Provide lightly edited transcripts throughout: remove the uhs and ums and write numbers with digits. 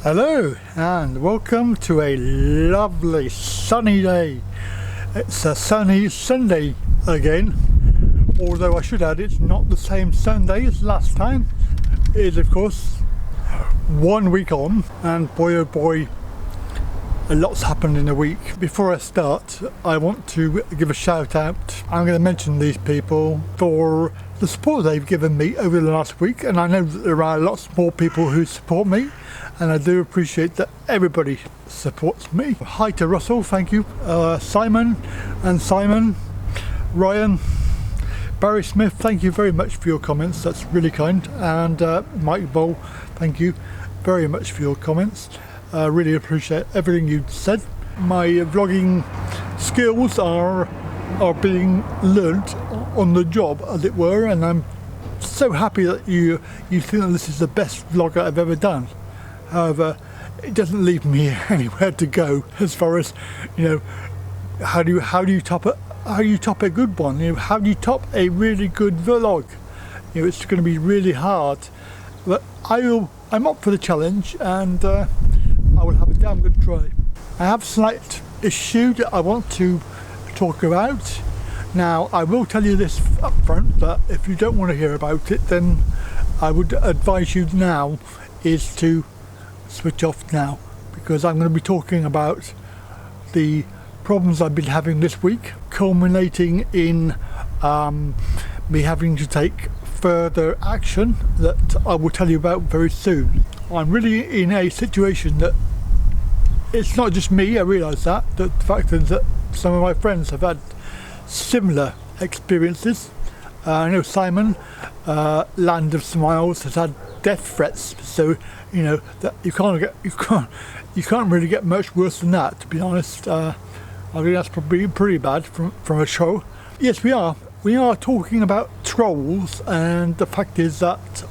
Hello and welcome to a lovely sunny day. It's a sunny Sunday again, although I should add it's not the same Sunday as last time. It is of course 1 week on, and boy oh boy, a lot's happened in a week. Before I start, I want to give a shout out. I'm going to mention these people for the support they've given me over the last week, and I know that there are lots more people who support me, and I do appreciate that everybody supports me. Hi to Russell, thank you. Simon, Ryan, Barry Smith, thank you very much for your comments, that's really kind. And Mike Bowl, thank you very much for your comments. Really appreciate everything you said. My vlogging skills are being learnt on the job, as it were, and I'm so happy that you think that this is the best vlog I've ever done. However, it doesn't leave me anywhere to go as far as, how do you top a good one? How do you top a really good vlog? It's going to be really hard, but I'm up for the challenge, and I will have a damn good try. I have a slight issue that I want to talk about. Now, I will tell you this up front, but if you don't want to hear about it, then I would advise you now is to switch off now, because I'm going to be talking about the problems I've been having this week, culminating in me having to take further action that I will tell you about very soon. I'm really in a situation that it's not just me, I realise that the fact is that some of my friends have had similar experiences. I know Simon, Land of Smiles, has had death threats, so that you can't really get much worse than that, to be honest. I think that's probably pretty bad from a show. Yes, we are talking about trolls, and the fact is that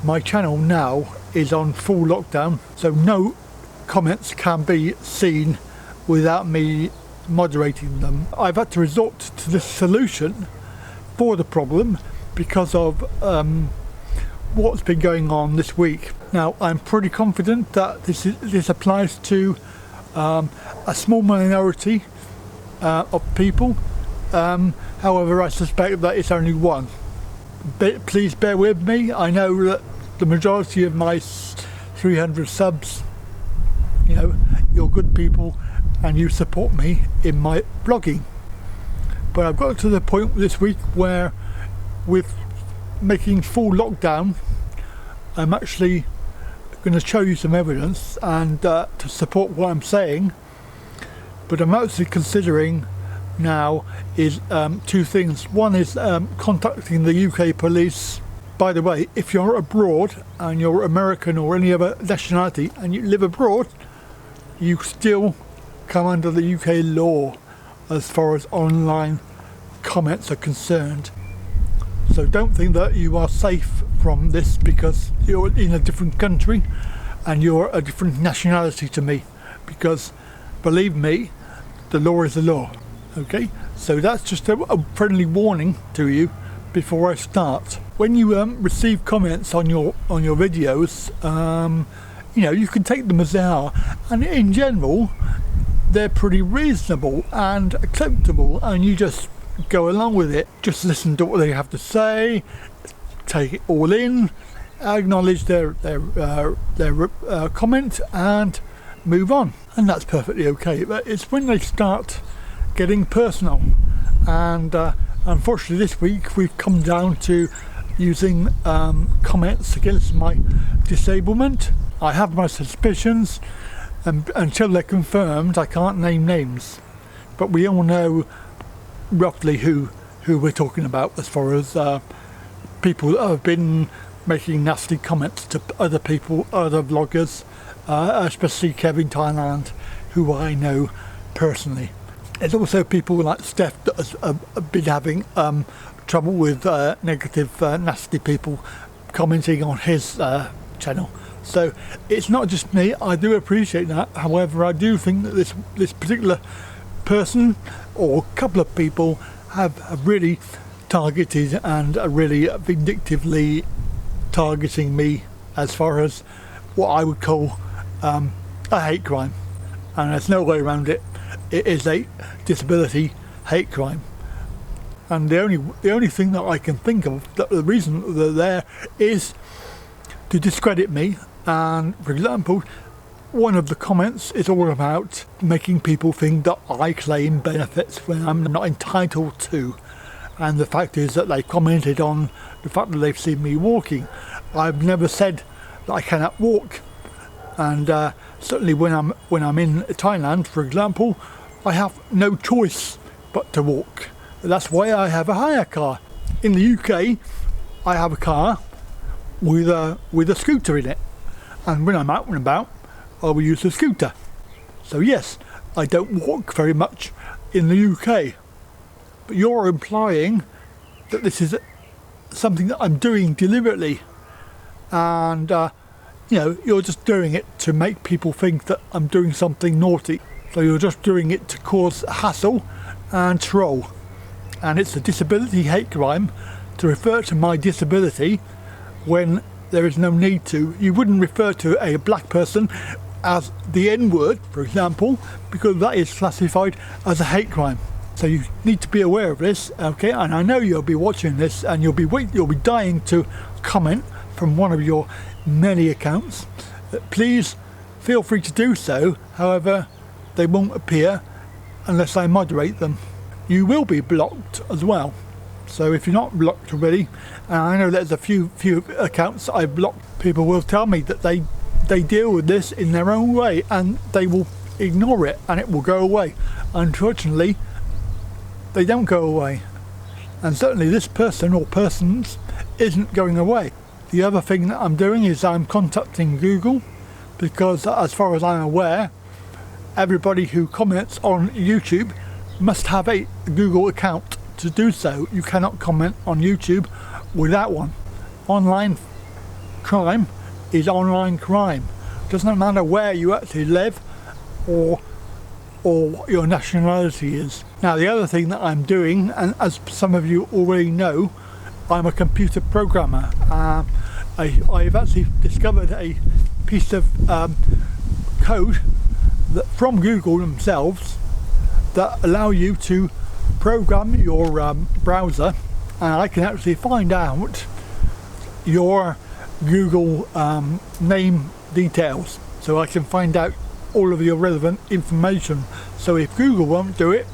my channel now is on full lockdown, so no comments can be seen without me moderating them. I've had to resort to this solution for the problem because of what's been going on this week. Now, I'm pretty confident that this applies to a small minority of people. However, I suspect that it's only one. But please bear with me. I know that the majority of my 300 subs, you're good people and you support me in my blogging. But I've got to the point this week where, with making full lockdown, I'm actually going to show you some evidence and to support what I'm saying. But I'm actually considering now is two things. One is contacting the UK police. By the way, if you're abroad and you're American or any other nationality and you live abroad, you still come under the UK law as far as online comments are concerned. So don't think that you are safe from this because you're in a different country and you're a different nationality to me, because believe me, the law is the law. Okay, so that's just a friendly warning to you before I start. When you receive comments on your videos, you can take them as they are, and in general they're pretty reasonable and acceptable, and you just go along with it. Just listen to what they have to say, take it all in, acknowledge their comment and move on, and that's perfectly okay. But it's when they start getting personal, and unfortunately this week we've come down to using comments against my disablement. I have my suspicions, and until they're confirmed I can't name names, but we all know roughly who we're talking about as far as people that have been making nasty comments to other people, other vloggers, especially Kevin Thailand, who I know personally. There's also people like Steph that have been having trouble with negative, nasty people commenting on his channel. So it's not just me, I do appreciate that. However, I do think that this particular person or couple of people have really targeted and are really vindictively targeting me as far as what I would call a hate crime, and there's no way around it. It is a disability hate crime. And the only thing that I can think of, that the reason they're there is to discredit me. And for example, one of the comments is all about making people think that I claim benefits when I'm not entitled to. And the fact is that they commented on the fact that they've seen me walking. I've never said that I cannot walk. And certainly when I'm in Thailand, for example, I have no choice but to walk. That's why I have a hire car. In the UK, I have a car with a scooter in it, and when I'm out and about, I will use the scooter. So yes, I don't walk very much in the UK. But you're implying that this is something that I'm doing deliberately, and you're just doing it to make people think that I'm doing something naughty. So you're just doing it to cause hassle and troll. And it's a disability hate crime to refer to my disability when there is no need to. You wouldn't refer to a black person as the N-word, for example, because that is classified as a hate crime. So you need to be aware of this, okay? And I know you'll be watching this, and you'll be dying to comment from one of your many accounts. Please feel free to do so. However, they won't appear unless I moderate them. You will be blocked as well. So if you're not blocked already, and I know there's a few accounts that I've blocked, people will tell me that they deal with this in their own way, and they will ignore it and it will go away. Unfortunately, they don't go away, and certainly this person or persons isn't going away. The other thing that I'm doing is I'm contacting Google, because as far as I'm aware, everybody who comments on YouTube must have a Google account to do so. You cannot comment on YouTube without one. Online crime is online crime. Doesn't matter where you actually live or what your nationality is. Now, the other thing that I'm doing, and as some of you already know, I'm a computer programmer. I've actually discovered a piece of code that from Google themselves that allow you to program your browser, and I can actually find out your Google name details, so I can find out all of your relevant information. So if Google won't do it,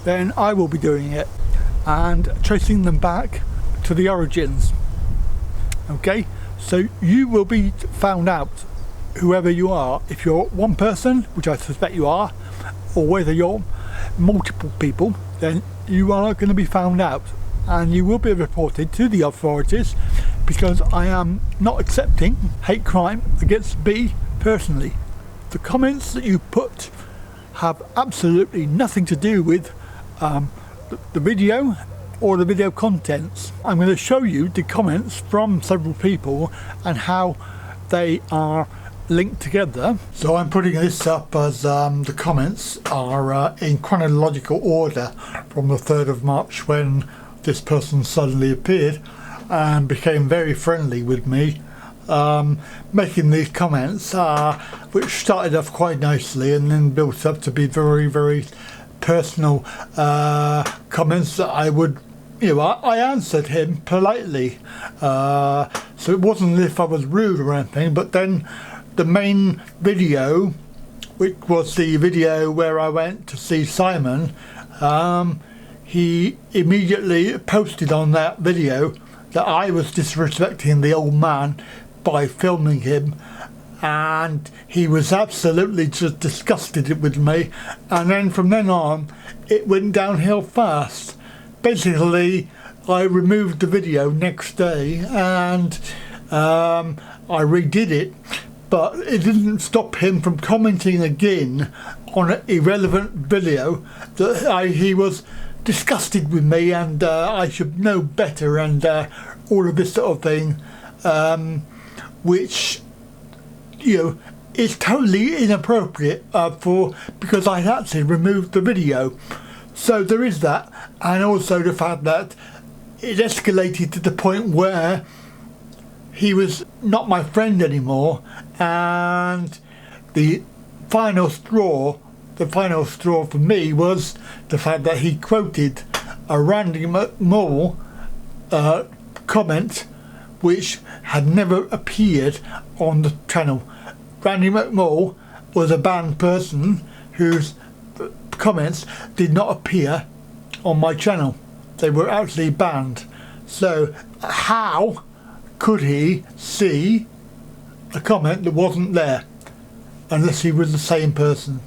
then I will be doing it and tracing them back to the origins. Okay, so you will be found out, whoever you are. If you're one person, which I suspect you are, or whether you're multiple people, then you are going to be found out, and you will be reported to the authorities, because I am not accepting hate crime against me personally. The comments that you put have absolutely nothing to do with the video or the video contents. I'm going to show you the comments from several people and how they are linked together. So I'm putting this up as the comments are in chronological order from the 3rd of March, when this person suddenly appeared and became very friendly with me, making these comments which started off quite nicely and then built up to be very, very personal comments that I would, I answered him politely, so it wasn't as if I was rude or anything. But then the main video, which was the video where I went to see Simon, he immediately posted on that video that I was disrespecting the old man by filming him, and he was absolutely just disgusted with me. And then from then on it went downhill fast. Basically, I removed the video next day and I redid it, but it didn't stop him from commenting again on an irrelevant video that he was disgusted with me, and I should know better, and all of this sort of thing, which is totally inappropriate because I actually removed the video. So there is that, and also the fact that it escalated to the point where he was not my friend anymore, and the final straw for me was the fact that he quoted a Randy McMull comment which had never appeared on the channel. Randy McMull was a banned person whose comments did not appear on my channel. They were actually banned. So how could he see a comment that wasn't there unless he was the same person?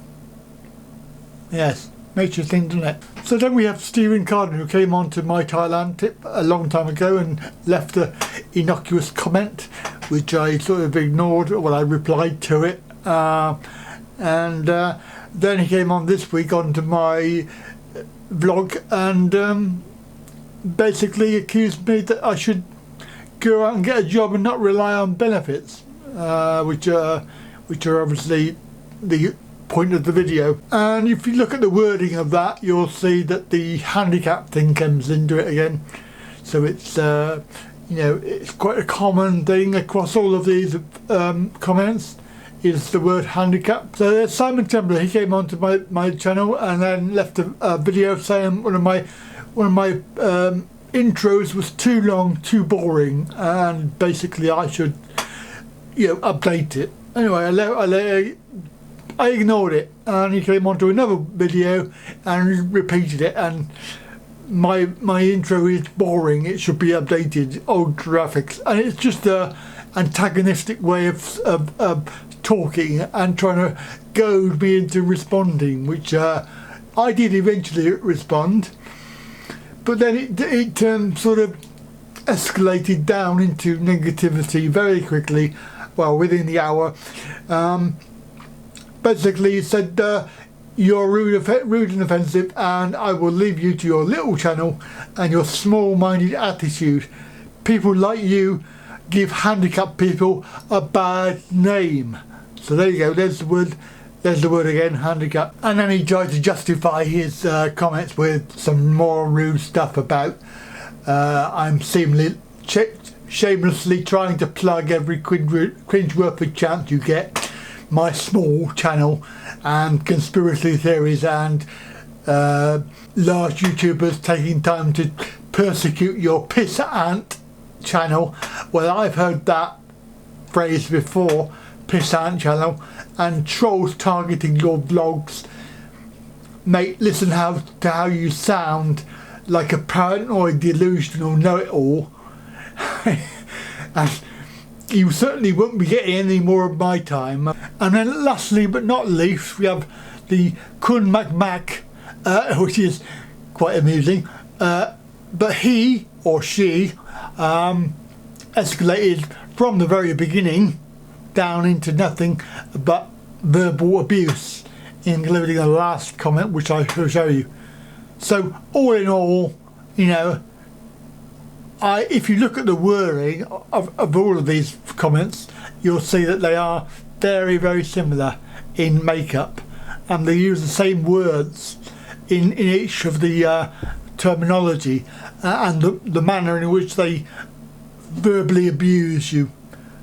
Yes, makes you think, doesn't it? So then we have Stephen Carden, who came on to my Thailand tip a long time ago and left an innocuous comment which I sort of ignored. Well, I replied to it, and then he came on this week onto my vlog and basically accused me that I should go out and get a job and not rely on benefits, which are obviously the point of the video. And if you look at the wording of that, you'll see that the handicap thing comes into it again. So it's you know, it's quite a common thing across all of these comments, is the word handicap. So there's Simon Temple. He came onto my channel and then left a video saying one of my intros was too long, too boring, and basically I should, you know, update it. Anyway, I ignored it, and he came onto another video and repeated it, and my intro is boring, it should be updated, old graphics, and it's just a antagonistic way of talking and trying to goad me into responding, which I did eventually respond, but then it sort of escalated down into negativity very quickly, well, within the hour. Basically he said, you're rude and offensive, and I will leave you to your little channel and your small-minded attitude. People like you give handicapped people a bad name. So there you go, there's the word again, handicap. And then he tried to justify his comments with some more rude stuff about I'm seemingly shamelessly trying to plug every cringeworthy chance you get, my small channel, and conspiracy theories, and large YouTubers taking time to persecute your piss ant channel. Well, I've heard that phrase before, piss ant channel, and trolls targeting your vlogs. Mate, listen to how you sound like a paranoid, delusional know-it-all. And you certainly won't be getting any more of my time. And then lastly but not least, we have the Kun Mac, which is quite amusing, but he or she escalated from the very beginning down into nothing but verbal abuse, including the last comment, which I shall show you. So all in all, you know, if you look at the wording of all of these comments, you'll see that they are very, very similar in makeup, and they use the same words in each of the terminology and the manner in which they verbally abuse you.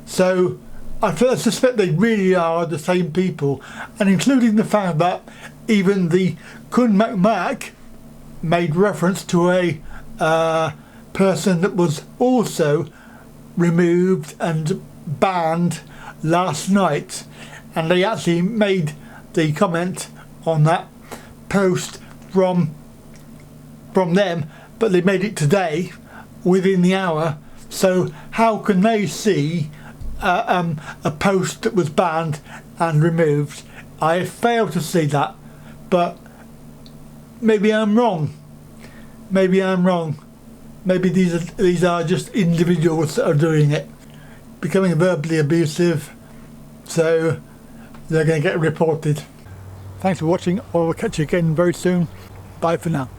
So I suspect they really are the same people, and including the fact that even the Kun Mac made reference to a person that was also removed and banned last night, and they actually made the comment on that post from them, but they made it today within the hour. So how can they see a post that was banned and removed? I fail to see that, but maybe I'm wrong. Maybe these are just individuals that are doing it, becoming verbally abusive, so they're going to get reported. Thanks for watching. I will catch you again very soon. Bye for now.